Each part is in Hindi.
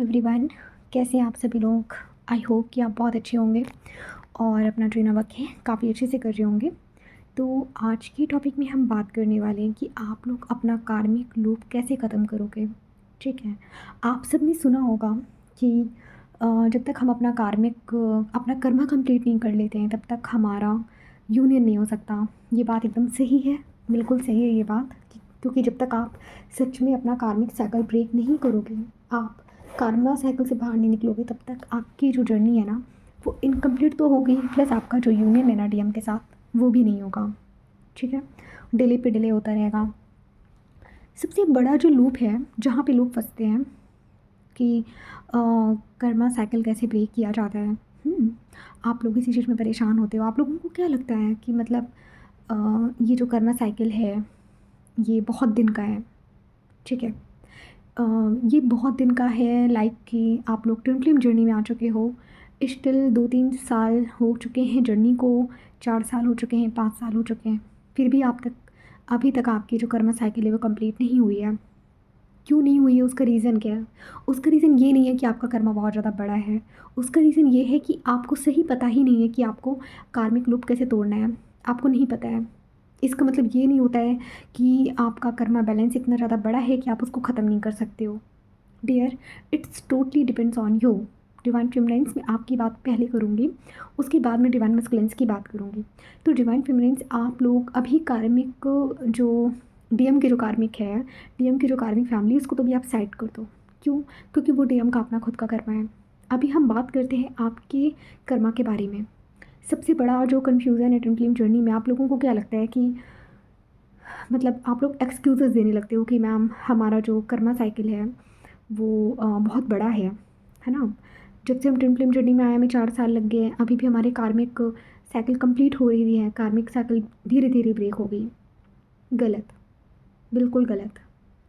एवरीवन, कैसे हैं आप सभी लोग। आई होप कि आप बहुत अच्छे होंगे और अपना जो वर्क है काफ़ी अच्छे से कर रहे होंगे। तो आज की टॉपिक में हम बात करने वाले हैं कि आप लोग अपना कार्मिक लूप कैसे ख़त्म करोगे। ठीक है, आप सब ने सुना होगा कि जब तक हम अपना कर्मा कंप्लीट नहीं कर लेते हैं तब तक हमारा यूनियन नहीं हो सकता। ये बात एकदम सही है, बिल्कुल सही है ये बात, क्योंकि जब तक आप सच में अपना कार्मिक साइकिल ब्रेक नहीं करोगे, आप कार्मा साइकिल से बाहर नहीं निकलोगे, तब तक आपकी जो जर्नी है ना वो इनकम्प्लीट तो होगी, प्लस आपका जो यूनियन है ना डीएम के साथ वो भी नहीं होगा। ठीक है, डिले पे डिले होता रहेगा। सबसे बड़ा जो लूप है जहाँ पे लोग फंसते हैं कि कर्मा साइकिल कैसे ब्रेक किया जाता है। आप लोग इसी चीज़ में परेशान होते हो। आप लोगों को क्या लगता है कि मतलब ये जो कर्मा साइकिल है ये बहुत दिन का है। ठीक है, ये बहुत दिन का है, लाइक कि आप लोग ट्विन फ्लेम जर्नी में आ चुके हो। स्टिल 2-3 साल हो चुके हैं जर्नी को, 4 साल हो चुके हैं, 5 साल हो चुके हैं, फिर भी अभी तक आपकी जो कर्मा साइकिल है वो कंप्लीट नहीं हुई है। क्यों नहीं हुई है, उसका रीज़न क्या है? उसका रीज़न ये नहीं है कि आपका कर्मा बहुत ज़्यादा बड़ा है। उसका रीज़न ये है कि आपको सही पता ही नहीं है कि आपको कार्मिक लूप कैसे तोड़ना है। आपको नहीं पता है। इसका मतलब ये नहीं होता है कि आपका कर्मा बैलेंस इतना ज़्यादा बड़ा है कि आप उसको ख़त्म नहीं कर सकते हो। Dear, it's totally depends on you. Divine feminines में आपकी बात पहले करूँगी, उसके बाद में डिवाइन मस्कुलिन्स की बात करूँगी। तो डिवाइन फेमिनाइन्स, आप लोग अभी कार्मिक जो डीएम के जो कार्मिक है, डीएम की जो कार्मिक फैमिली, उसको तो भी आप साइड कर दो। क्यों? क्योंकि वो डीएम का अपना खुद का कर्मा है। अभी हम बात करते हैं आपके कर्मा के बारे में। सबसे बड़ा जो कन्फ्यूज़न है ट्विन फ्लेम जर्नी में, आप लोगों को क्या लगता है कि मतलब आप लोग एक्सक्यूज़ेस देने लगते हो कि मैम हमारा जो कर्मा साइकिल है वो बहुत बड़ा है ना। जब से हम ट्विन फ्लेम जर्नी में आए हमें 4 साल लग गए हैं, अभी भी हमारे कार्मिक साइकिल कंप्लीट हो रही है, कार्मिक साइकिल धीरे धीरे ब्रेक हो गई। गलत, बिल्कुल गलत।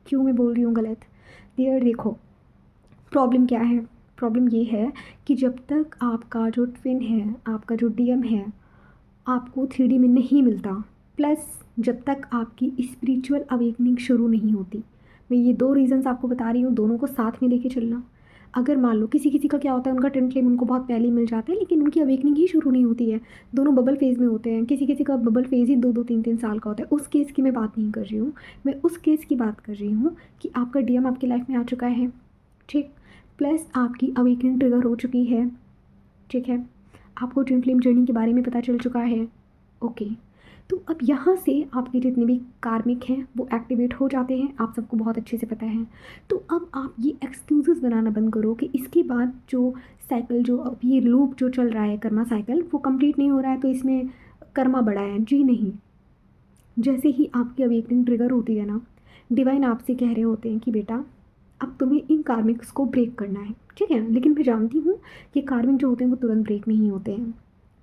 क्यों मैं बोल रही हूँ गलत? डियर देखो, प्रॉब्लम क्या है? प्रॉब्लम ये है कि जब तक आपका जो ट्विन है, आपका जो डीएम है, आपको 3D में नहीं मिलता, प्लस जब तक आपकी स्पिरिचुअल अवेकनिंग शुरू नहीं होती। मैं ये 2 रीज़न्स आपको बता रही हूँ, दोनों को साथ में लेके चलना। अगर मान लो किसी किसी का क्या होता है, उनका ट्विन फ्लेम उनको बहुत पहले ही मिल जाता है, लेकिन उनकी अवेकनिंग ही शुरू नहीं होती है, दोनों बबल फेज़ में होते हैं। किसी किसी का बबल फेज़ ही 2-2 3-3 साल का होता है। उस केस की मैं बात नहीं कर रही हूँ, मैं उस केस की बात कर रही हूँ कि आपका डीएम आपकी लाइफ में आ चुका है, ठीक, प्लस आपकी अवेकनिंग ट्रिगर हो चुकी है। ठीक है, आपको ट्विन फ्लेम जर्नी के बारे में पता चल चुका है। ओके, तो अब यहाँ से आपके जितने भी कार्मिक हैं वो एक्टिवेट हो जाते हैं, आप सबको बहुत अच्छे से पता है। तो अब आप ये एक्सक्यूज़ेस बनाना बंद करो कि इसके बाद जो साइकिल, जो अब ये लूप जो चल रहा है कर्मा साइकिल, वो कंप्लीट नहीं हो रहा है तो इसमें कर्मा बढ़ा है। जी नहीं, जैसे ही आपकी अवेकनिंग ट्रिगर होती है ना, डिवाइन आपसे कह रहे होते हैं कि बेटा अब तुम्हें इन कार्मिक्स को ब्रेक करना है। ठीक है, लेकिन मैं जानती हूँ कि कार्मिक जो होते हैं वो तुरंत ब्रेक नहीं होते हैं।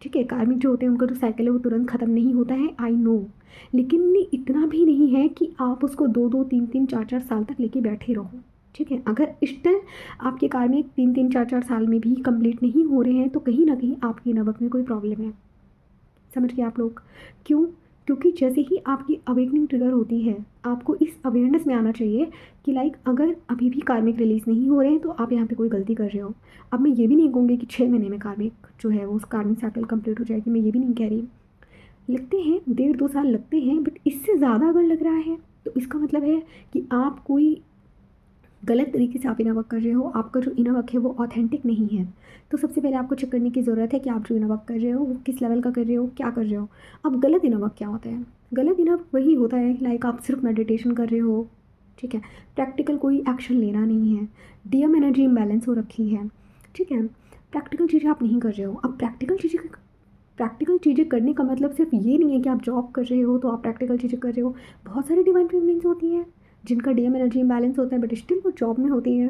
ठीक है, कार्मिक जो होते हैं उनका जो साइकिल है वो तुरंत ख़त्म नहीं होता है, आई नो। लेकिन इतना भी नहीं है कि आप उसको 2-2 3-3 4-4 साल तक लेके बैठे रहो। ठीक है, अगर स्टिल आपके कार्मिक 3-3 4-4 साल में भी कंप्लीट नहीं हो रहे हैं तो कहीं ना कहीं आपकी नवक में कोई प्रॉब्लम है। समझ गए आप लोग? क्यों? क्योंकि जैसे ही आपकी अवेकनिंग ट्रिगर होती है, आपको इस अवेयरनेस में आना चाहिए कि लाइक अगर अभी भी कार्मिक रिलीज़ नहीं हो रहे हैं तो आप यहाँ पे कोई गलती कर रहे हो। अब मैं ये भी नहीं कहूँगी कि 6 महीने में कार्मिक जो है वो उस कार्मिक साइकिल कंप्लीट हो जाएगी, मैं ये भी नहीं कह रही। लगते हैं 1.5-2 साल लगते हैं, बट इससे ज़्यादा अगर लग रहा है तो इसका मतलब है कि आप कोई गलत तरीके से आप इनर वर्क कर रहे हो, आपका जो इनर वर्क है वो ऑथेंटिक नहीं है। तो सबसे पहले आपको चेक करने की ज़रूरत है कि आप जो इनर वर्क कर रहे हो वो किस लेवल का कर रहे हो, क्या कर रहे हो। अब गलत इनर वर्क क्या होता है? गलत इनर वर्क वही होता है लाइक आप सिर्फ मेडिटेशन कर रहे हो, ठीक है, प्रैक्टिकल कोई एक्शन लेना नहीं है, डीएम एनर्जी इम्बैलेंस हो रखी है। ठीक है, प्रैक्टिकल चीज़ें आप नहीं कर रहे हो। अब प्रैक्टिकल चीज़ें करने का मतलब सिर्फ ये नहीं है कि आप जॉब कर रहे हो तो आप प्रैक्टिकल चीज़ें कर रहे हो। बहुत सारी डिवाइन फीलिंग्स होती हैं जिनका डीएम एनर्जी इम्बैलेंस होता है बट स्टिल वो जॉब में होती है,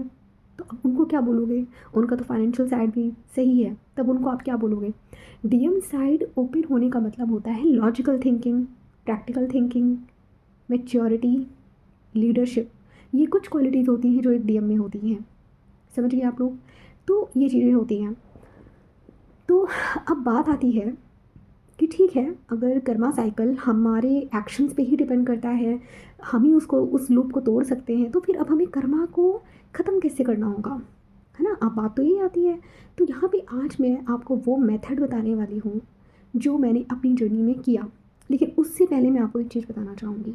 तो अब उनको क्या बोलोगे? उनका तो फाइनेंशियल साइड भी सही है, तब उनको आप क्या बोलोगे? डीएम साइड ओपन होने का मतलब होता है logical thinking, practical thinking, maturity, leadership. ये कुछ क्वालिटीज़ होती हैं जो एक डीएम में होती हैं। समझ गए आप लोग? तो ये चीज़ें होती हैं। तो अब बात आती है कि ठीक है, अगर कर्मा साइकिल हमारे एक्शंस पे ही डिपेंड करता है, हम ही उसको उस लूप को तोड़ सकते हैं, तो फिर अब हमें कर्मा को ख़त्म कैसे करना होगा, है ना। आप बात तो यही आती है। तो यहाँ पे आज मैं आपको वो मेथड बताने वाली हूँ जो मैंने अपनी जर्नी में किया। लेकिन उससे पहले मैं आपको एक चीज़ बताना चाहूँगी।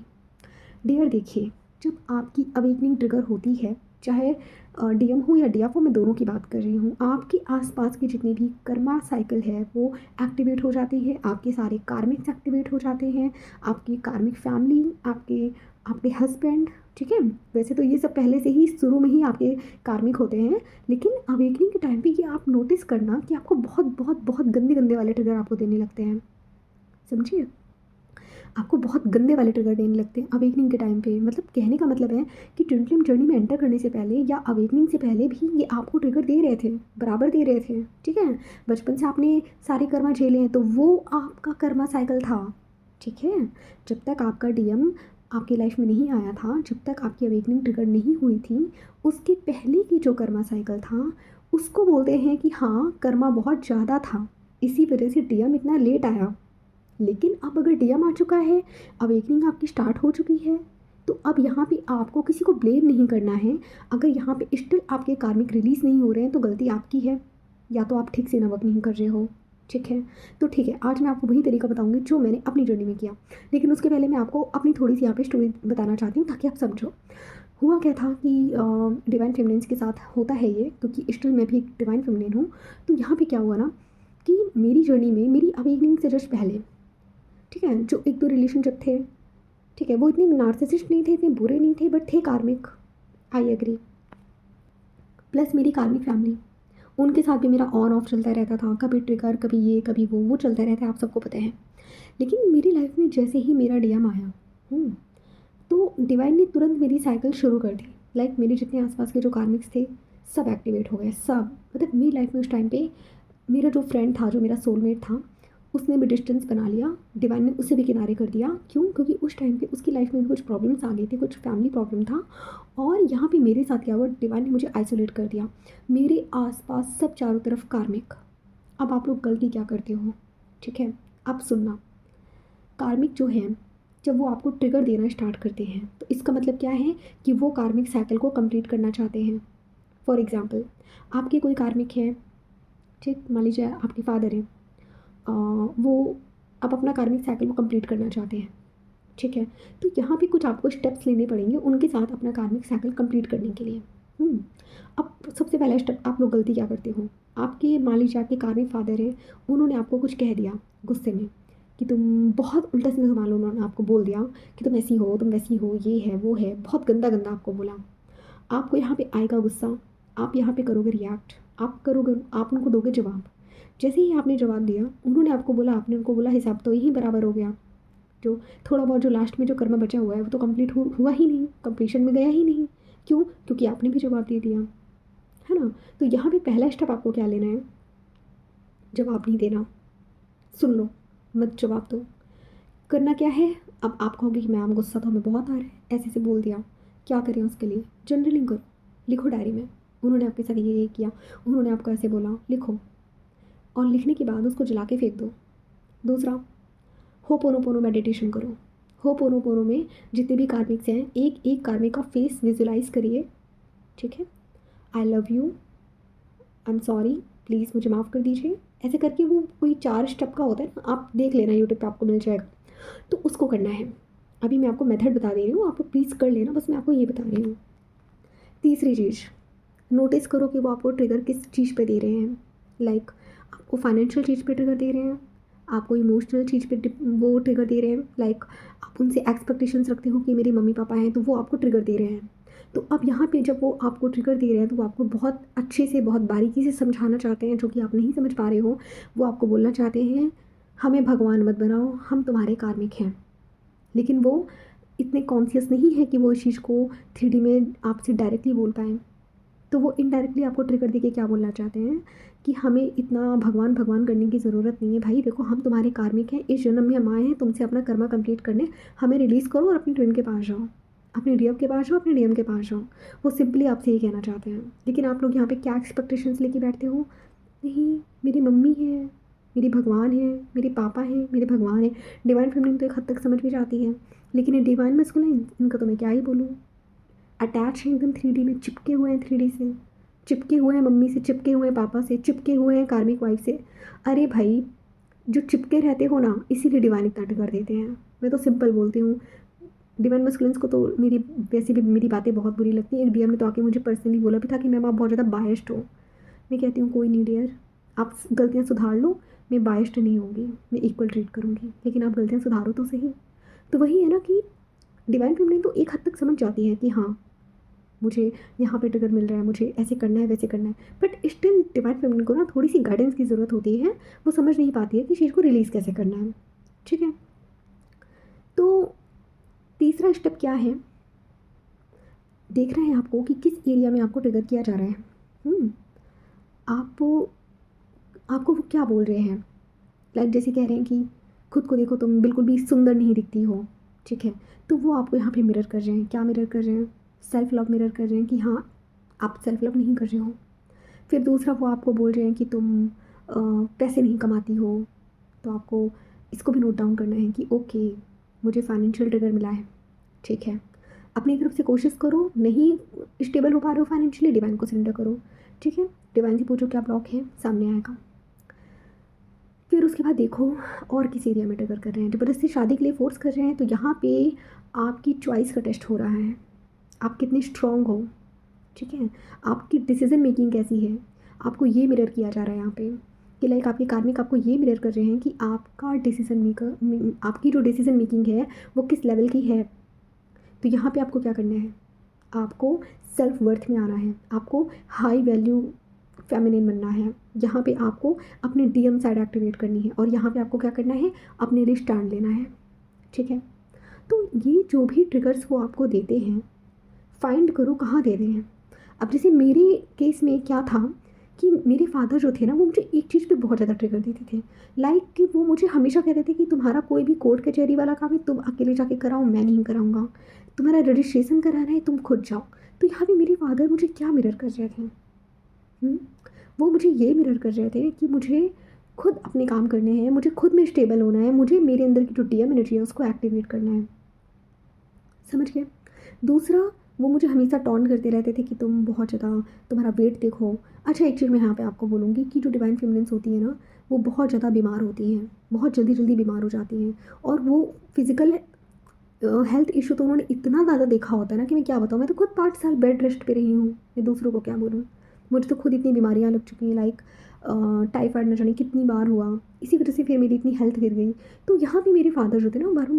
डियर देखिए, जब आपकी अवेकनिंग ट्रिगर होती है, चाहे डीएम हो या डीएफ हो, मैं दोनों की बात कर रही हूँ, आपके आसपास के जितने भी कर्मा साइकिल है वो एक्टिवेट हो जाती है, आपके सारे कार्मिक्स एक्टिवेट हो जाते हैं, आपकी कार्मिक फैमिली, आपके आपके हस्बैंड, ठीक है। वैसे तो ये सब पहले से ही शुरू में ही आपके कार्मिक होते हैं, लेकिन अवेकनिंग के टाइम पे ये आप नोटिस करना कि आपको बहुत बहुत बहुत गंदे गंदे वाले ट्रिगर आपको देने लगते हैं। समझिए, आपको बहुत गंदे वाले ट्रिगर देने लगते हैं अवेकनिंग के टाइम पे। मतलब कहने का मतलब है कि ट्विन फ्लेम जर्नी में एंटर करने से पहले या अवेकनिंग से पहले भी ये आपको ट्रिगर दे रहे थे, बराबर दे रहे थे, ठीक है। बचपन से आपने सारे कर्मा झेले हैं तो वो आपका कर्मा साइकिल था, ठीक है। जब तक आपका डीएम आपकी लाइफ में नहीं आया था, जब तक आपकी अवेकनिंग ट्रिगर नहीं हुई थी, उसके पहले की जो कर्मा साइकिल था उसको बोलते हैं कि हाँ कर्मा बहुत ज़्यादा था, इसी वजह से डीएम इतना लेट आया। लेकिन अब अगर डीएम आ चुका है, अवेकनिंग आपकी स्टार्ट हो चुकी है, तो अब यहाँ पे आपको किसी को ब्लेम नहीं करना है। अगर यहाँ पे स्टिल आपके कार्मिक रिलीज़ नहीं हो रहे हैं तो गलती आपकी है, या तो आप ठीक से ना वर्क नहीं कर रहे हो, ठीक है। तो ठीक है, आज मैं आपको वही तरीका बताऊंगी जो मैंने अपनी जर्नी में किया। लेकिन उसके पहले मैं आपको अपनी थोड़ी सी यहाँ पे स्टोरी बताना चाहती हूँ ताकि आप समझो। हुआ क्या था कि डिवाइन फेमिनिन्स के साथ होता है ये, क्योंकि स्टिल मैं भी एक डिवाइन फेमिनिन हूँ। तो यहाँ पे क्या हुआ ना कि मेरी जर्नी में मेरी अवेकनिंग से जस्ट पहले, ठीक है, जो एक दो रिलेशनशिप थे, ठीक है, वो इतने नार्सिसिस्ट नहीं थे, इतने बुरे नहीं थे, बट थे कार्मिक, आई एग्री। प्लस मेरी कार्मिक फैमिली, उनके साथ भी मेरा ऑन ऑफ चलता रहता था, कभी ट्रिगर, कभी ये कभी वो चलता रहता है, आप सबको पता है। लेकिन मेरी लाइफ में जैसे ही मेरा डीएम आया, तो डिवाइन ने तुरंत मेरी साइकिल शुरू कर दी। लाइक मेरे जितने आसपास के जो कार्मिक्स थे सब एक्टिवेट हो गए, सब। मतलब मेरी लाइफ में उस टाइम पे मेरा जो फ्रेंड था, जो मेरा सोलमेट था, उसने भी डिस्टेंस बना लिया, डिवाइन ने उसे भी किनारे कर दिया। क्यों? क्योंकि उस टाइम पे उसकी लाइफ में भी कुछ प्रॉब्लम्स आ गई थी, कुछ फैमिली प्रॉब्लम था। और यहाँ पे मेरे साथ क्या हुआ, डिवाइन ने मुझे आइसोलेट कर दिया। मेरे आसपास सब चारों तरफ कार्मिक। अब आप लोग गलती क्या करते हो, ठीक है, आप सुनना। कार्मिक जो है, जब वो आपको ट्रिगर देना स्टार्ट करते हैं तो इसका मतलब क्या है कि वो कार्मिक साइकिल को कंप्लीट करना चाहते हैं। फॉर एग्ज़ाम्पल, आपके कोई कार्मिक है, ठीक, मान लीजिए आपके फादर हैं, वो अब अपना कार्मिक साइकिल को कंप्लीट करना चाहते हैं, ठीक है। तो यहाँ पे कुछ आपको स्टेप्स लेने पड़ेंगे उनके साथ अपना कार्मिक साइकिल कंप्लीट करने के लिए। अब सबसे पहला स्टेप, आप लोग गलती क्या करते हो, आपके मान लीजिए आपके कार्मिक फादर हैं, उन्होंने आपको कुछ कह दिया गुस्से में कि तुम बहुत उल्टा सीधा, मान लो उन्होंने आपको बोल दिया कि तुम ऐसी हो, तुम वैसी हो, ये है वो है, बहुत गंदा गंदा आपको बोला। आपको यहाँ पे आएगा गुस्सा, आप यहाँ पे करोगे रिएक्ट, आप करोगे, आप उनको दोगे जवाब। जैसे ही आपने जवाब दिया, उन्होंने आपको बोला, आपने उनको बोला, हिसाब तो यही बराबर हो गया। जो थोड़ा बहुत जो लास्ट में जो कर्म बचा हुआ है वो तो कंप्लीट हुआ ही नहीं, कंप्लीशन में गया ही नहीं। क्यों? क्योंकि आपने भी जवाब दे दिया, है ना। तो यहाँ पे पहला स्टेप आपको क्या लेना है, जवाब नहीं देना। सुन लो, मत जवाब दो। करना क्या है, अब आप कहोगे कि मैम गुस्सा तो हमें बहुत आ रहा है, ऐसे ऐसे बोल दिया, क्या करें उसके लिए, जर्नलिंग करो, लिखो डायरी में, उन्होंने आपके साथ ये किया, उन्होंने आपको ऐसे बोला, लिखो। और लिखने के बाद उसको जला के फेंक दो। दूसरा, होपोनोपोनो मेडिटेशन करो। होपोनोपोनो में जितने भी कार्मिक्स हैं, एक एक कार्मिक का फेस विजुलाइज करिए, ठीक है। I love you, I am sorry, please मुझे माफ़ कर दीजिए, ऐसे करके वो कोई 4 स्टेप का होता है ना, आप देख लेना, यूट्यूब पे आपको मिल जाएगा। तो उसको करना है। अभी मैं आपको मेथड बता दे रही हूँ, आपको प्लीज़ कर लेना, बस मैं आपको ये बता रही हूँ। तीसरी चीज़, नोटिस करो कि वो आपको ट्रिगर किस चीज़ पे दे रहे हैं। लाइक आपको फाइनेंशियल चीज़ पे ट्रिगर दे रहे हैं, आपको इमोशनल चीज़ पे वो ट्रिगर दे रहे हैं। लाइक आप उनसे एक्सपेक्टेशंस रखते हो कि मेरे मम्मी पापा हैं, तो वो आपको ट्रिगर दे रहे हैं। तो अब यहाँ पे जब वो आपको ट्रिगर दे रहे हैं तो वो आपको बहुत अच्छे से, बहुत बारीकी से समझाना चाहते हैं, जो कि आप नहीं समझ पा रहे हो। वो आपको बोलना चाहते हैं, हमें भगवान मत बनाओ, हम तुम्हारे कार्मिक हैं। लेकिन वो इतने कॉन्शियस नहीं है कि वो इस चीज़ को 3D में आपसे डायरेक्टली बोल पाएँ। तो वो इनडायरेक्टली आपको ट्रिगर देके क्या बोलना चाहते हैं कि हमें इतना भगवान भगवान करने की ज़रूरत नहीं है भाई, देखो हम तुम्हारे कार्मिक हैं, इस जन्म में हम आए हैं तुमसे अपना कर्मा कंप्लीट करने, हमें रिलीज़ करो और अपनी ट्विन के पास जाओ, अपने डीएम के पास जाओ, अपने डीएम के पास जाओ। वो सिंपली आपसे ये कहना चाहते हैं। लेकिन आप लोग यहाँ पे क्या एक्सपेक्टेशंस लेके बैठते हो, नहीं मेरी मम्मी है, मेरी भगवान है, मेरे पापा हैं, मेरे भगवान है। डिवाइन फेमिनिन तो एक हद तक समझ भी जाती है, लेकिन ये डिवाइन मस्कुलिन, इनका तो मैं क्या ही बोलूँ, अटैच हैं एकदम 3D में, चिपके हुए हैं 3D से। चिपके हुए हैं मम्मी से, चिपके हुए हैं पापा से, चिपके हुए हैं कार्मिक वाइफ से। अरे भाई, जो चिपके रहते हो ना, इसीलिए डिवाइन इतना ट्रिगर देते हैं। मैं तो सिंपल बोलती हूँ, डिवाइन मस्कुलिन्स को तो मेरी वैसे भी मेरी बातें बहुत बुरी लगती हैं। एक डीएम ने तो आके मुझे पर्सनली बोला भी था कि मैम आप बहुत ज़्यादा बायस्ड हो। मैं कहती हूँ कोई नहीं डियर, आप गलतियाँ सुधार लो, मैं बायस्ड नहीं होंगी, मैं इक्वल ट्रीट करूँगी, लेकिन आप गलतियाँ सुधारो तो सही। तो वही है ना कि डिवाइन फीमेलिन तो एक हद तक समझ जाती है कि हाँ, मुझे यहाँ पे ट्रिगर मिल रहा है, मुझे ऐसे करना है, वैसे करना है, बट स्टिल डिवाइन फीमेलिन को ना थोड़ी सी गाइडेंस की ज़रूरत होती है। वो समझ नहीं पाती है कि चीज़ को रिलीज़ कैसे करना है। ठीक है, तो तीसरा स्टेप क्या है, देखना है आपको कि किस एरिया में आपको ट्रिगर किया जा रहा है। आप आपको वो क्या बोल रहे हैं, लाइक जैसे कह रहे हैं कि खुद को देखो, तुम बिल्कुल भी सुंदर नहीं दिखती हो। ठीक है, तो वो आपको यहाँ पे मिरर कर रहे हैं। क्या मिरर कर रहे हैं? सेल्फ लव मिरर कर रहे हैं कि हाँ, आप सेल्फ लव नहीं कर रहे हो। फिर दूसरा, वो आपको बोल रहे हैं कि तुम पैसे नहीं कमाती हो। तो आपको इसको भी नोट डाउन करना है कि ओके, मुझे फाइनेंशियल ट्रिगर मिला है। ठीक है, अपनी तरफ से कोशिश करो, नहीं स्टेबल हो पा रहे हो फाइनेंशियली, डिवाइन को सरेंडर करो। ठीक है, डिवाइन से पूछो क्या ब्लॉक है, सामने आएगा। फिर उसके बाद देखो और किस एरिया में ट्रिगर कर रहे हैं। ज़बरदस्ती शादी के लिए फ़ोर्स कर रहे हैं, तो यहाँ पे आपकी चॉइस का टेस्ट हो रहा है, आप कितने स्ट्रॉन्ग हो। ठीक है, आपकी डिसीजन मेकिंग कैसी है, आपको ये मिरर किया जा रहा है यहाँ पे कि लाइक आपके कार्मिक आपको ये मिरर कर रहे हैं कि आपका डिसीजन मेकर, आपकी जो डिसीजन मेकिंग है वो किस लेवल की है। तो यहाँ पे आपको क्या करना है, आपको सेल्फ वर्थ में आना है, आपको हाई वैल्यू फेमिनिन बनना है। यहाँ पे आपको अपनी डीएम साइड एक्टिवेट करनी है, और यहाँ पे आपको क्या करना है, अपने लिए स्टैंड लेना है। ठीक है, तो ये जो भी ट्रिगर्स वो आपको देते हैं, फाइंड करो कहाँ दे रहे हैं। अब जैसे मेरे केस में क्या था कि मेरे फादर जो थे ना, वो मुझे एक चीज़ पे बहुत ज़्यादा ट्रिगर देते थे। लाइक कि वो मुझे हमेशा कहते थे कि तुम्हारा कोई भी कोर्ट कचहरी वाला काम है तुम अकेले जाके कराओ, मैं नहीं कराऊंगा। तुम्हारा रजिस्ट्रेशन कराना है तुम खुद जाओ। तो यहाँ पे मेरे फादर मुझे क्या मिरर कर रहे थे, हुँ? वो मुझे ये मिरर कर रहे थे कि मुझे खुद अपने काम करने हैं, मुझे खुद में स्टेबल होना है, मुझे मेरे अंदर की जो डीएम एनर्जी है उसको एक्टिवेट करना है। समझ गए? दूसरा, वो मुझे हमेशा टॉन्ट करते रहते थे कि तुम बहुत ज़्यादा, तुम्हारा वेट देखो। अच्छा, एक चीज़ मैं यहाँ पे आपको बोलूँगी कि जो डिवाइन फेमिनिन्स होती है ना, वो बहुत ज़्यादा बीमार होती हैं, बहुत जल्दी-जल्दी बीमार हो जाती हैं, और वो फिज़िकल हेल्थ इश्यू तो उन्होंने इतना ज़्यादा देखा होता है ना कि मैं क्या बताऊँ। मैं तो खुद 5 साल बेड रेस्ट पे रही हूँ, मैं दूसरों को क्या बोलूँ। मुझे तो खुद इतनी बीमारियाँ लग चुकी हैं, लाइक टाइफाइड न जाने कितनी बार हुआ, इसी वजह से फिर मेरी इतनी हेल्थ गिर गई। तो यहाँ पे मेरे फादर जो थे ना, बार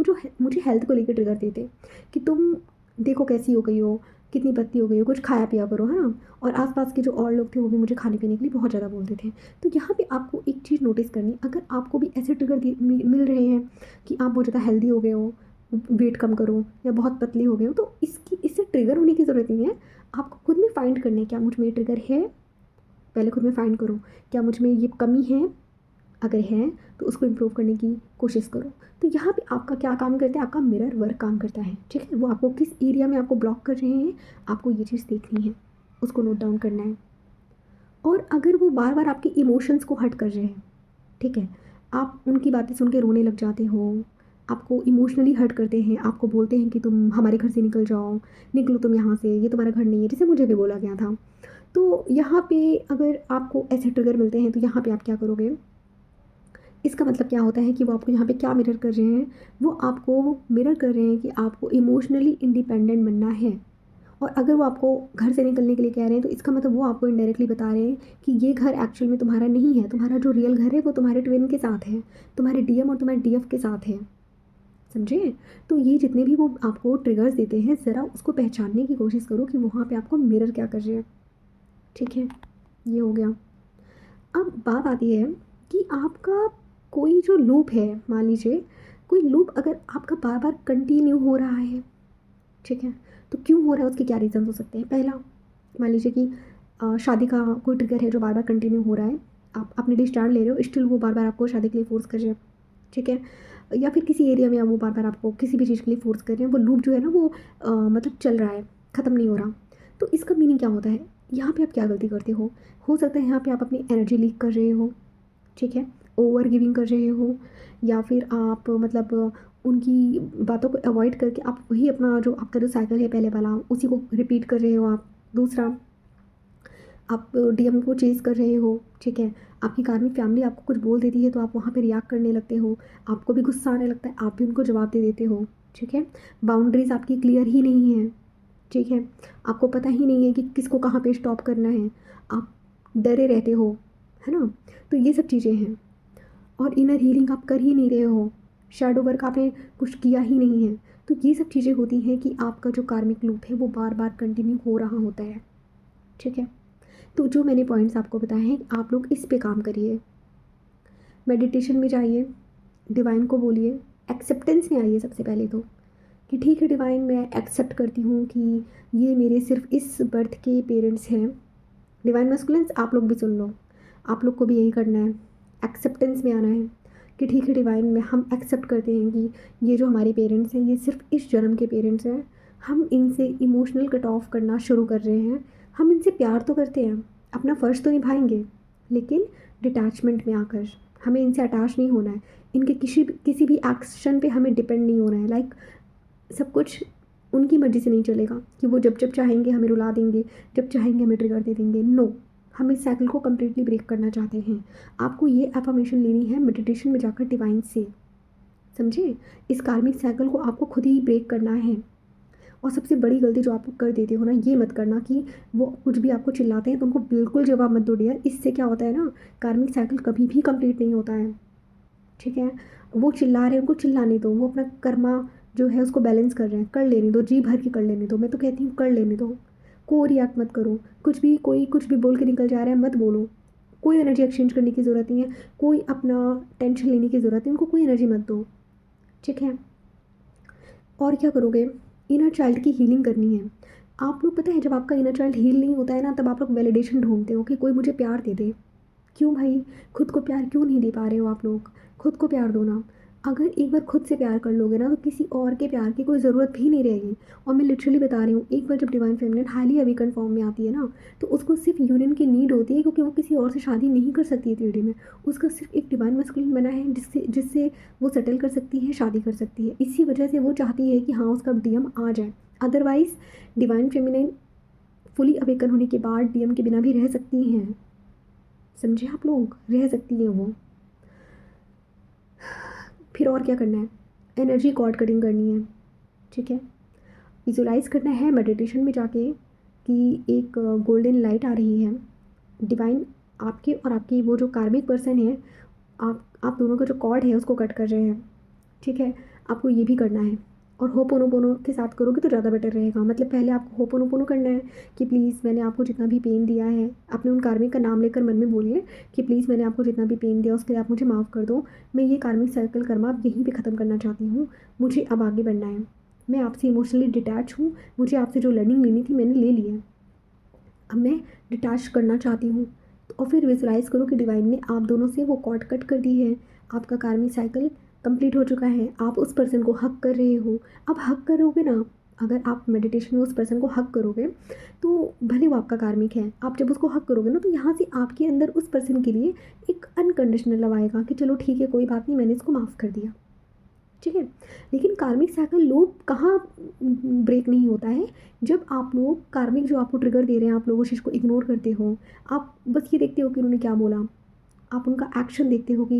मुझे हेल्थ को लेकर ट्रिगर देते कि तुम देखो कैसी हो गई हो, कितनी पतली हो गई हो, कुछ खाया पिया करो, है ना। और आसपास के जो और लोग थे वो भी मुझे खाने पीने के लिए बहुत ज़्यादा बोलते थे। तो यहाँ पे आपको एक चीज़ नोटिस करनी, अगर आपको भी ऐसे ट्रिगर मिल रहे हैं कि आप बहुत ज़्यादा हेल्दी हो गए हो, वेट कम करो, या बहुत पतले हो गए हो, तो इससे ट्रिगर होने की ज़रूरत नहीं है। आपको खुद में फाइंड करना है, क्या मुझ में ये ट्रिगर है, पहले खुद में फाइंड करो, क्या मुझ में ये कमी है, अगर है तो उसको इम्प्रूव करने की कोशिश करो। तो यहाँ पे आपका क्या काम करता है, आपका मिरर वर्क काम करता है। ठीक है, वो आपको किस एरिया में आपको ब्लॉक कर रहे हैं, आपको ये चीज़ देखनी है, उसको नोट डाउन करना है। और अगर वो बार बार आपके इमोशंस को हर्ट कर रहे हैं, ठीक है, आप उनकी बातें सुन के रोने लग जाते हो, आपको इमोशनली हर्ट करते हैं, आपको बोलते हैं कि तुम हमारे घर से निकल जाओ, निकलो तुम यहाँ से, ये तुम्हारा घर नहीं है, जैसे मुझे भी बोला गया था। तो यहाँ पे अगर आपको ऐसे ट्रिगर मिलते हैं, तो यहाँ पे आप क्या करोगे, इसका मतलब क्या होता है कि वो आपको यहाँ पे क्या मिरर कर रहे हैं, वो आपको मिरर कर रहे हैं कि आपको इमोशनली इंडिपेंडेंट बनना है। और अगर वो आपको घर से निकलने के लिए कह रहे हैं, तो इसका मतलब वो आपको इनडायरेक्टली बता रहे हैं कि ये घर एक्चुअल में तुम्हारा नहीं है, तुम्हारा जो रियल घर है वो तुम्हारे ट्विन के साथ है, तुम्हारे डीएम और तुम्हारे डीएफ के साथ है। समझे? तो ये जितने भी वो आपको ट्रिगर्स देते हैं, ज़रा उसको पहचानने की कोशिश करो कि वहाँ पे आपको मिरर क्या कर रहे हैं। ठीक है, ये हो गया। अब बात आती है कि आपका कोई जो लूप है, मान लीजिए कोई लूप अगर आपका बार बार कंटिन्यू हो रहा है, ठीक है, तो क्यों हो रहा है, उसके क्या रीज़न हो सकते हैं। पहला, मान लीजिए कि शादी का कोई ट्रिगर है जो बार बार कंटिन्यू हो रहा है, आप अपने लिए स्टैंड ले रहे हो, स्टिल वो बार बार आपको शादी के लिए फोर्स कर रहे हैं। ठीक है, या फिर किसी एरिया में वो बार बार आपको किसी भी चीज़ के लिए फोर्स कर रहे हैं, वो लूप जो है ना वो मतलब चल रहा है, ख़त्म नहीं हो रहा। तो इसका मीनिंग क्या होता है, यहाँ पे आप क्या गलती करते हो सकता है यहाँ पे आप अपनी एनर्जी लीक कर रहे हो। ठीक है, ओवर गिविंग कर रहे हो, या फिर आप मतलब उनकी बातों को अवॉइड करके आप वही अपना जो आपका जो साइकिल है पहले वाला, उसी को रिपीट कर रहे हो आप। दूसरा, आप डीएम को चेज़ कर रहे हो, ठीक है। आपकी कार्मिक फैमिली आपको कुछ बोल देती है तो आप वहाँ पे रिएक्ट करने लगते हो, आपको भी गुस्सा आने लगता है, आप भी उनको जवाब दे देते हो, ठीक है। बाउंड्रीज़ आपकी क्लियर ही नहीं है, ठीक है। आपको पता ही नहीं है कि किसको कहाँ पे स्टॉप करना है, आप डरे रहते हो, है ना। तो ये सब चीज़ें हैं। और इनर हीलिंग आप कर ही नहीं रहे हो, शैडो वर्क आपने कुछ किया ही नहीं है। तो ये सब चीज़ें होती हैं कि आपका जो कार्मिक लूप है वो बार बार कंटिन्यू हो रहा होता है, ठीक है। तो जो मैंने पॉइंट्स आपको बताए हैं, आप लोग इस पे काम करिए, मेडिटेशन में जाइए, डिवाइन को बोलिए, एक्सेप्टेंस में आइए सबसे पहले तो, कि ठीक है डिवाइन, मैं एक्सेप्ट करती हूँ कि ये मेरे सिर्फ इस बर्थ के पेरेंट्स हैं। डिवाइन मैस्कुलिन्स आप लोग भी सुन लो, आप लोग को भी यही करना है, एक्सेप्टेंस में आना है कि ठीक है डिवाइन में हम एक्सेप्ट करते हैं कि ये जो हमारे पेरेंट्स हैं ये सिर्फ इस जन्म के पेरेंट्स हैं। हम इनसे इमोशनल कट ऑफ करना शुरू कर रहे हैं। हम इनसे प्यार तो करते हैं, अपना फ़र्ज़ तो निभाएंगे, लेकिन डिटैचमेंट में आकर हमें इनसे अटैच नहीं होना है। इनके किसी भी एक्शन पे हमें डिपेंड नहीं होना है। लाइक सब कुछ उनकी मर्ज़ी से नहीं चलेगा कि वो जब जब चाहेंगे हमें रुला देंगे, जब चाहेंगे हमें ट्रिगर दे देंगे। नो, हम इस साइकिल को कम्प्लीटली ब्रेक करना चाहते हैं। आपको ये अफर्मेशन लेनी है मेडिटेशन में जाकर डिवाइन से, समझे। इस कार्मिक साइकिल को आपको खुद ही ब्रेक करना है। और सबसे बड़ी गलती जो आप कर देते हो ना, ये मत करना कि वो कुछ भी आपको चिल्लाते हैं तो उनको बिल्कुल जवाब मत दो डियर। इससे क्या होता है ना, कार्मिक साइकिल कभी भी कंप्लीट नहीं होता है, ठीक है। वो चिल्ला रहे हैं, उनको चिल्लाने दो, वो अपना कर्मा जो है उसको बैलेंस कर रहे हैं, कर लेने दो, जी भर के कर लेने दो। मैं तो कहती हूँ कर लेने दो, कोई रिएक्ट मत करो। कुछ भी कोई कुछ भी बोल के निकल जा रहा है मत बोलो, कोई एनर्जी एक्सचेंज करने की ज़रूरत नहीं है, कोई अपना टेंशन लेने की ज़रूरत नहीं, उनको कोई एनर्जी मत दो, ठीक है। और क्या करोगे, इनर चाइल्ड की हीलिंग करनी है। आप लोग पता है जब आपका इनर चाइल्ड हील नहीं होता है ना, तब आप लोग वैलिडेशन ढूंढते हो कि कोई मुझे प्यार दे दे। क्यों भाई, खुद को प्यार क्यों नहीं दे पा रहे हो आप लोग, खुद को प्यार दो ना। अगर एक बार खुद से प्यार कर लोगे ना तो किसी और के प्यार की कोई ज़रूरत भी नहीं रहेगी। और मैं लिटरली बता रही हूँ, एक बार जब divine feminine highly awaken form में आती है ना, तो उसको सिर्फ यूनियन की नीड होती है, क्योंकि वो किसी और से शादी नहीं कर सकती है 3D में। उसका सिर्फ एक डिवाइन मैस्कुलिन बना है जिससे जिससे वो सेटल कर सकती है, शादी कर सकती है। इसी वजह से वो चाहती है कि हाँ उसका डीएम आ जाए। Otherwise divine feminine fully awaken होने के बाद डीएम के बिना भी रह सकती हैं, समझे, आप लोग रह सकती हैं वो। फिर और क्या करना है, एनर्जी कॉर्ड कटिंग करनी है, ठीक है। विजुलाइज करना है मेडिटेशन में जाके कि एक गोल्डन लाइट आ रही है, डिवाइन आपके और आपकी वो जो कार्मिक पर्सन है, आप दोनों का जो कॉर्ड है उसको कट कर रहे हैं, ठीक है। आपको ये भी करना है। और होपोनोपोनो के साथ करोगे तो ज़्यादा बेटर रहेगा। मतलब पहले आपको होपोनोपोनो करना है कि प्लीज़ मैंने आपको जितना भी पेन दिया है, अपने उन कार्मिक का नाम लेकर मन में बोलिए कि प्लीज़ मैंने आपको जितना भी पेन दिया उसके लिए आप मुझे माफ़ कर दो। मैं ये कार्मिक सर्कल कर्मा अब यहीं पे ख़त्म करना चाहती हूँ, मुझे अब आगे बढ़ना है। मैं आपसे इमोशनली डिटैच हूँ, मुझे आपसे जो लर्निंग लेनी थी मैंने ले ली है, अब मैं डिटैच करना चाहती हूँ। और फिर विजुलाइज़ करो कि डिवाइन ने आप दोनों से वो कॉर्ड कट कर दी है, आपका कार्मिक साइकिल कंप्लीट हो चुका है, आप उस पर्सन को हक कर रहे हो। अब हक करोगे ना, अगर आप मेडिटेशन में उस पर्सन को हक करोगे तो भले वो आपका कार्मिक है, आप जब उसको हक करोगे ना तो यहाँ से आपके अंदर उस पर्सन के लिए एक अनकंडीशनल लव आएगा कि चलो ठीक है कोई बात नहीं, मैंने इसको माफ़ कर दिया, ठीक है। लेकिन कार्मिक साइकिल लूप कहाँ ब्रेक नहीं होता है, जब आप लोग कार्मिक जो आपको ट्रिगर दे रहे हैं, आप लोग उस चीज़ को इग्नोर करते हो। आप बस ये देखते हो कि उन्होंने क्या बोला, आप उनका एक्शन देखते हो कि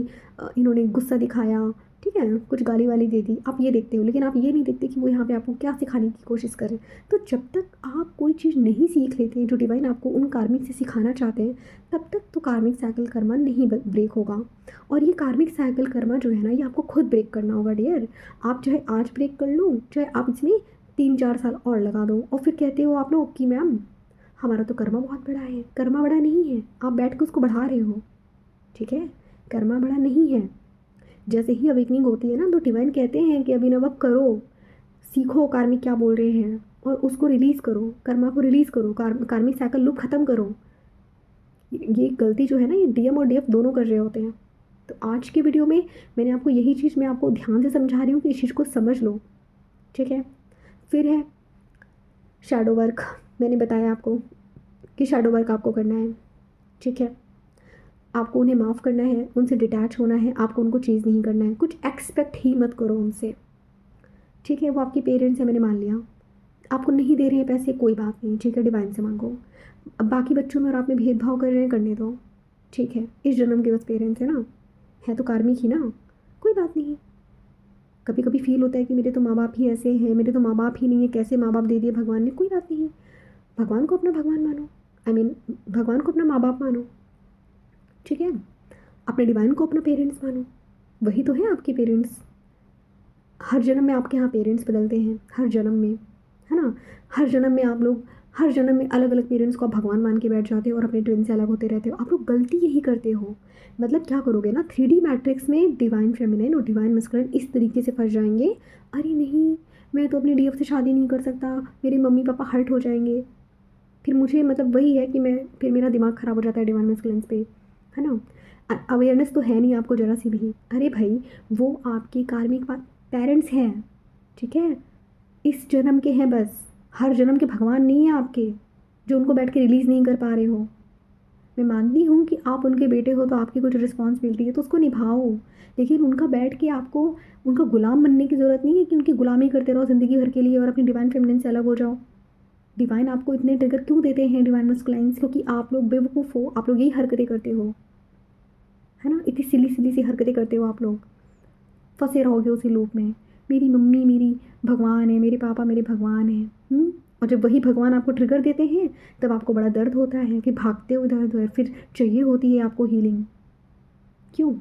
इन्होंने गुस्सा दिखाया, ठीक है, कुछ गाली वाली दे दी, आप ये देखते हो। लेकिन आप ये नहीं देखते कि वो यहाँ पे आपको क्या सिखाने की कोशिश करें। तो जब तक आप कोई चीज़ नहीं सीख लेते जो डिवाइन आपको उन कार्मिक से सिखाना चाहते हैं, तब तक तो कार्मिक साइकिल कर्मा नहीं ब्रेक होगा। और ये कार्मिक साइकिल कर्मा जो है ना, ये आपको खुद ब्रेक करना होगा डियर। आप चाहे आज ब्रेक कर लो, चाहे आप इसमें 3-4 साल और लगा दो। और फिर कहते हो आप लोग कि मैम हमारा तो कर्मा बहुत बड़ा है, कर्मा बड़ा नहीं है, आप बैठ कर उसको बढ़ा रहे हो, ठीक है। कर्मा बड़ा नहीं है। जैसे ही अवेकनिंग होती है ना तो डिवाइन कहते हैं कि अभिनव अब करो, सीखो कार्मिक क्या बोल रहे हैं और उसको रिलीज़ करो, कर्मा को रिलीज़ करो, कार्मिक साइकिल लूप ख़त्म करो। ये गलती जो है ना, ये डीएम और डीएफ दोनों कर रहे होते हैं। तो आज की वीडियो में मैंने आपको यही चीज़ मैं आपको ध्यान से समझा रही हूँ कि इस चीज़ को समझ लो, ठीक है। फिर है शैडो वर्क, मैंने बताया आपको कि शैडो वर्क आपको करना है, ठीक है। आपको उन्हें माफ़ करना है, उनसे डिटैच होना है, आपको उनको चीज़ नहीं करना है, कुछ एक्सपेक्ट ही मत करो उनसे, ठीक है। वो आपके पेरेंट्स हैं, मैंने मान लिया, आपको नहीं दे रहे हैं पैसे, कोई बात नहीं, ठीक है, डिवाइन से मांगो। अब बाकी बच्चों में और आप में भेदभाव कर रहे हैं, करने दो, ठीक है, इस जन्म के बस पेरेंट्स है ना, है तो कार्मिक ही ना, कोई बात नहीं। कभी कभी फील होता है कि मेरे तो माँ बाप ही ऐसे हैं, मेरे तो माँ बाप ही नहीं है, कैसे माँ बाप दे दिए भगवान ने, कोई बात नहीं। भगवान को अपना भगवान मानो, आई मीन भगवान को अपना माँ बाप मानो, ठीक है, अपने डिवाइन को अपना पेरेंट्स मानो, वही तो है आपके पेरेंट्स। हर जन्म में आपके यहाँ पेरेंट्स बदलते हैं, हर जन्म में, है ना, हर जन्म में आप लोग, हर जन्म में अलग अलग पेरेंट्स को आप भगवान मान के बैठ जाते हो और अपने ट्विन से अलग होते रहते हो। आप लोग गलती यही करते हो। मतलब क्या करोगे ना, 3D मैट्रिक्स में डिवाइन फेमिनिन और डिवाइन मस्कुलिन इस तरीके से फंस जाएंगे, अरे नहीं मैं तो अपने डीएफ से शादी नहीं कर सकता, मेरे मम्मी पापा हर्ट हो जाएंगे, फिर मुझे मतलब वही है कि मैं, फिर मेरा दिमाग ख़राब हो जाता है डिवाइन मस्कुलिन्स पे, है ना। अवेयरनेस तो है नहीं आपको ज़रा सी भी। अरे भाई वो आपके कार्मिक पेरेंट्स हैं, ठीक है, इस जन्म के हैं बस, हर जन्म के भगवान नहीं है आपके, जो उनको बैठ के रिलीज़ नहीं कर पा रहे हो। मैं मानती हूँ कि आप उनके बेटे हो तो आपकी कुछ रिस्पॉन्सिबिलिटी है तो उसको निभाओ, लेकिन उनका बैठ के आपको उनका गुलाम बनने की ज़रूरत नहीं है कि उनकी गुलामी करते रहो ज़िंदगी भर के लिए और अपनी डिवाइन फेमिनिन से अलग हो जाओ। डिवाइन आपको इतने ट्रिगर क्यों देते हैं डिवाइन मस्कुलाइन्स, क्योंकि आप लोग बेवकूफ़ हो, आप लोग यही हरकतें करते हो, है ना, इतनी सिली सिली सी हरकतें करते हो आप लोग, फंसे रहोगे उसी लूप में। मेरी मम्मी मेरी भगवान है, मेरे पापा मेरे भगवान हैं। और जब वही भगवान आपको ट्रिगर देते हैं तब आपको बड़ा दर्द होता है कि भागते हो इधर उधर, फिर चाहिए होती है आपको हीलिंग, क्यों?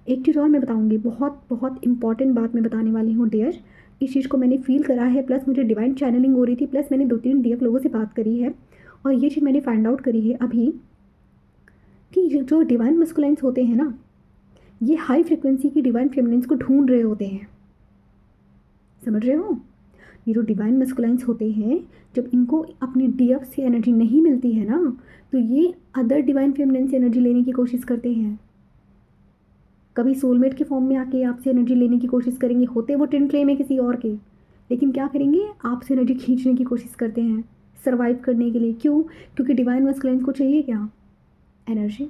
एक चीज़ और मैं बताऊंगी, बहुत बहुत इंपॉर्टेंट बात मैं बताने वाली हूँ डियर। इस चीज़ को मैंने फील करा है, प्लस मुझे डिवाइन चैनलिंग हो रही थी, प्लस मैंने 2-3 डीएफ लोगों से बात करी है और ये चीज़ मैंने फाइंड आउट करी है अभी कि ये जो डिवाइन मस्कुलाइन्स होते हैं ना, ये हाई फ्रिक्वेंसी की डिवाइन फेमिनिन्स को ढूंढ रहे होते हैं, समझ रहे हो। ये जो डिवाइन मस्कुलाइन्स होते हैं, जब इनको अपनी डीएफ से एनर्जी नहीं मिलती है ना, तो ये अदर डिवाइन फेमिनिन से एनर्जी लेने की कोशिश करते हैं। कभी सोलमेट के फॉर्म में आके आपसे एनर्जी लेने की कोशिश करेंगे, होते वो टिन फ्लेम है किसी और के, लेकिन क्या करेंगे, आपसे एनर्जी खींचने की कोशिश करते हैं सर्वाइव करने के लिए। क्यों? क्योंकि डिवाइन मस्कुलाइन्स को चाहिए क्या, एनर्जी,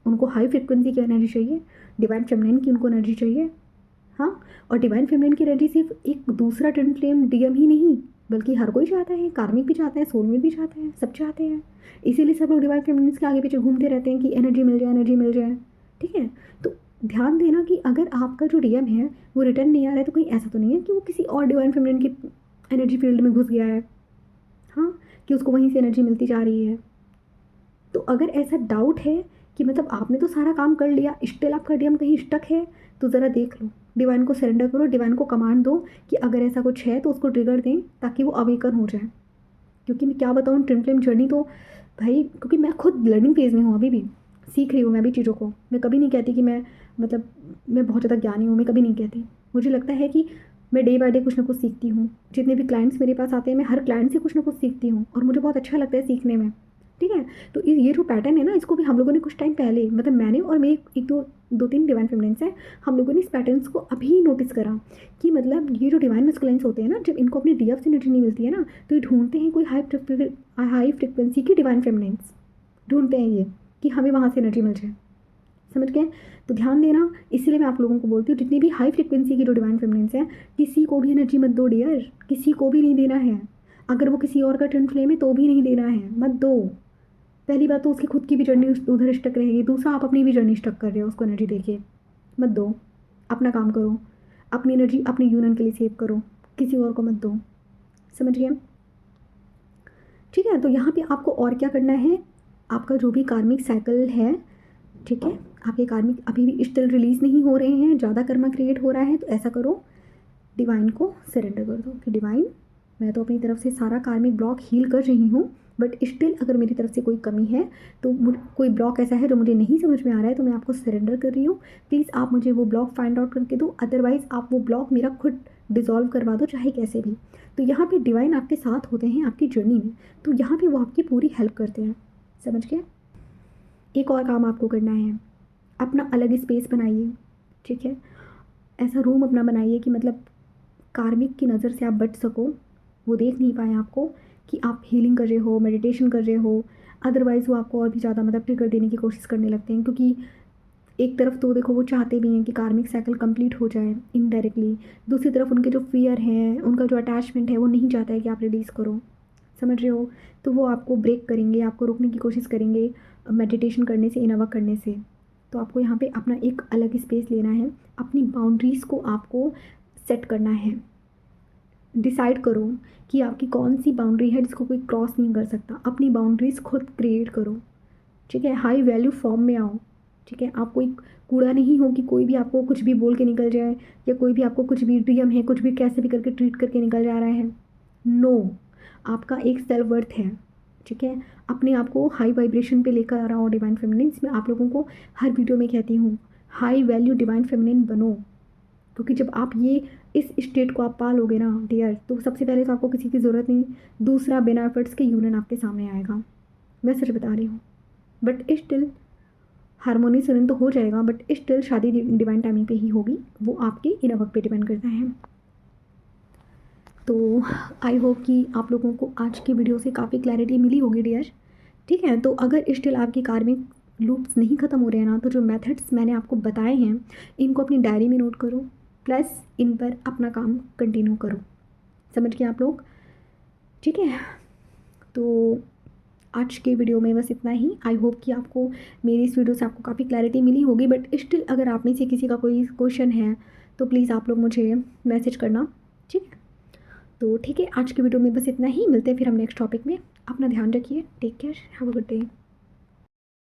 उनको हाई फ्रिक्वेंसी की एनर्जी चाहिए, डिवाइन फेमिनिन की उनको एनर्जी चाहिए। हाँ, और डिवाइन फेमिनिन की एनर्जी सिर्फ एक दूसरा ट्विन फ्लेम डीएम ही नहीं, बल्कि हर कोई चाहता है, कार्मिक भी चाहता है, सोलमेट भी चाहता है, सब चाहते हैं। इसीलिए सब लोग डिवाइन फेमिनिन्स के आगे पीछे घूमते रहते हैं कि एनर्जी मिल जाए, एनर्जी मिल जाए, ठीक है। तो ध्यान देना कि अगर आपका जो डीएम है वो रिटर्न नहीं आ रहा है तो कहीं ऐसा तो नहीं है कि वो किसी और डिवाइन फेमिनिन की एनर्जी फील्ड में घुस गया है, हाँ, कि उसको वहीं से एनर्जी मिलती जा रही है। तो अगर ऐसा डाउट है कि मतलब आपने तो सारा काम कर लिया, स्टिल आपका डीएम कहीं स्टक है, तो ज़रा देख लो, डिवाइन को सरेंडर करो, डिवाइन को कमांड दो कि अगर ऐसा कुछ है तो उसको ट्रिगर दें ताकि वो अवेकन हो जाए। क्योंकि मैं क्या बताऊँ, ट्विन फ्लेम जर्नी तो भाई, क्योंकि मैं खुद लर्निंग फेज़ में हूँ, अभी भी सीख रही हूँ मैं भी चीज़ों को। मैं कभी नहीं कहती कि मैं मतलब मैं बहुत ज़्यादा ज्ञानी हूँ, मैं कभी नहीं कहती। मुझे लगता है कि मैं डे बाय डे कुछ ना कुछ सीखती हूँ। जितने भी क्लाइंट्स मेरे पास आते हैं, मैं हर क्लाइंट से कुछ ना कुछ सीखती हूँ और मुझे बहुत अच्छा लगता है सीखने में, ठीक है। तो ये जो पैटर्न है ना, इसको भी हम लोगों ने कुछ टाइम पहले, मतलब मैंने और मेरे एक दो तीन डिवाइन फेमिनिन्स हैं, हम लोगों ने इस पैटर्न्स को अभी नोटिस करा कि मतलब ये जो डिवाइन मस्कुलाइन्स होते हैं ना, जब इनको अपनी डीएफ से एनर्जी नहीं मिलती है ना, तो ये ढूंढते हैं कोई हाई फ्रिक्वेंसी की डिवाइन फेमिनिन्स ढूंढते हैं ये, कि हमें वहाँ से एनर्जी मिल जाए, समझ गए। तो ध्यान देना, इसीलिए मैं आप लोगों को बोलती हूँ, जितनी भी हाई फ्रिक्वेंसी की जो डिवाइन फेमिनिन्स हैं, किसी को भी एनर्जी मत दो डियर, किसी को भी नहीं देना है। अगर वो किसी और का ट्विन फ्लेम है तो भी नहीं देना है, मत दो। पहली बात तो उसकी खुद की भी जर्नी उधर स्टक रहेगी, दूसरा आप अपनी भी जर्नी स्टक कर रहे हो, उसको एनर्जी देके मत दो। अपना काम करो, अपनी एनर्जी अपनी यूनियन के लिए सेव करो, किसी और को मत दो, समझ गए, ठीक है। तो यहाँ पे आपको और क्या करना है, आपका जो भी कार्मिक साइकिल है, ठीक है, आपके कार्मिक अभी भी स्टिल रिलीज़ नहीं हो रहे हैं, ज़्यादा कर्मा क्रिएट हो रहा है, तो ऐसा करो, डिवाइन को सरेंडर कर दो कि डिवाइन, मैं तो अपनी तरफ से सारा कार्मिक ब्लॉक हील कर रही हूँ, बट स्टिल अगर मेरी तरफ से कोई कमी है, तो कोई ब्लॉक ऐसा है जो मुझे नहीं समझ में आ रहा है, तो मैं आपको सरेंडर कर रही हूँ, प्लीज़ आप मुझे वो ब्लॉक फाइंड आउट करके दो, अदरवाइज़ आप वो ब्लॉक मेरा खुद डिज़ोल्व करवा दो, चाहे कैसे भी। तो यहाँ पे डिवाइन आपके साथ होते हैं आपकी जर्नी में, तो यहाँ पे वो आपकी पूरी हेल्प करते हैं, समझ गए। एक और काम आपको करना है, अपना अलग स्पेस बनाइए, ठीक है, ऐसा रूम अपना बनाइए कि मतलब कार्मिक की नज़र से आप बच सको, वो देख नहीं पाए आपको कि आप हीलिंग कर रहे हो, मेडिटेशन कर रहे हो, अदरवाइज़ वो आपको और भी ज़्यादा मतलब ट्रिगर देने की कोशिश करने लगते हैं। क्योंकि एक तरफ तो देखो वो चाहते भी हैं कि कार्मिक साइकिल कंप्लीट हो जाए इनडायरेक्टली, दूसरी तरफ उनके जो फियर हैं, उनका जो अटैचमेंट है वो नहीं चाहता है कि आप रिलीज़ करो, समझ रहे हो। तो वो आपको ब्रेक करेंगे, आपको रोकने की कोशिश करेंगे मेडिटेशन करने से, इनर वर्क करने से। तो आपको यहाँ पे अपना एक अलग स्पेस लेना है, अपनी बाउंड्रीज़ को आपको सेट करना है। डिसाइड करो कि आपकी कौन सी बाउंड्री है जिसको कोई क्रॉस नहीं कर सकता। अपनी बाउंड्रीज़ खुद क्रिएट करो, ठीक है। हाई वैल्यू फॉर्म में आओ, ठीक है। आप कोई कूड़ा नहीं हो कि कोई भी आपको कुछ भी बोल के निकल जाए, या कोई भी आपको कुछ भी डीएम है कुछ भी कैसे भी करके ट्रीट करके निकल जा रहा है। नो, आपका एक सेल्फ वर्थ है, ठीक है। अपने आप को हाई वाइब्रेशन पे लेकर आ रहा हो डिवाइन फेमिनिन। इसमें आप लोगों को हर वीडियो में कहती हूँ, हाई वैल्यू डिवाइन फेमिनिन बनो, क्योंकि जब आप ये इस स्टेट को आप पा लोगे ना डियर, तो सबसे पहले तो आपको किसी की ज़रूरत नहीं, दूसरा बिना एफर्ट्स के यूनियन आपके सामने आएगा। मैं सच बता रही हूँ। बट स्टिल हारमोनी सुनन तो हो जाएगा, बट स्टिल शादी डिवाइन टाइमिंग पे ही होगी, वो आपके इनर वर्क पे डिपेंड करता है। तो आई होप कि आप लोगों को आज की वीडियो से काफ़ी क्लैरिटी मिली होगी डियर, ठीक है। तो अगर स्टिल आपकी कार्मिक लूप्स नहीं ख़त्म हो रहे हैं ना, तो जो मेथड्स मैंने आपको बताए हैं इनको अपनी डायरी में नोट करो, प्लस इन पर अपना काम कंटिन्यू करो, समझ गए आप लोग, ठीक है। तो आज के वीडियो में बस इतना ही। आई होप कि आपको मेरी इस वीडियो से आपको काफ़ी क्लैरिटी मिली होगी, बट स्टिल अगर आप में से किसी का कोई क्वेश्चन है तो प्लीज़ आप लोग मुझे मैसेज करना, ठीक है। तो ठीक है, आज के वीडियो में बस इतना ही। मिलते हैं फिर हम नेक्स्ट टॉपिक में। अपना ध्यान रखिए, take care, have a good day.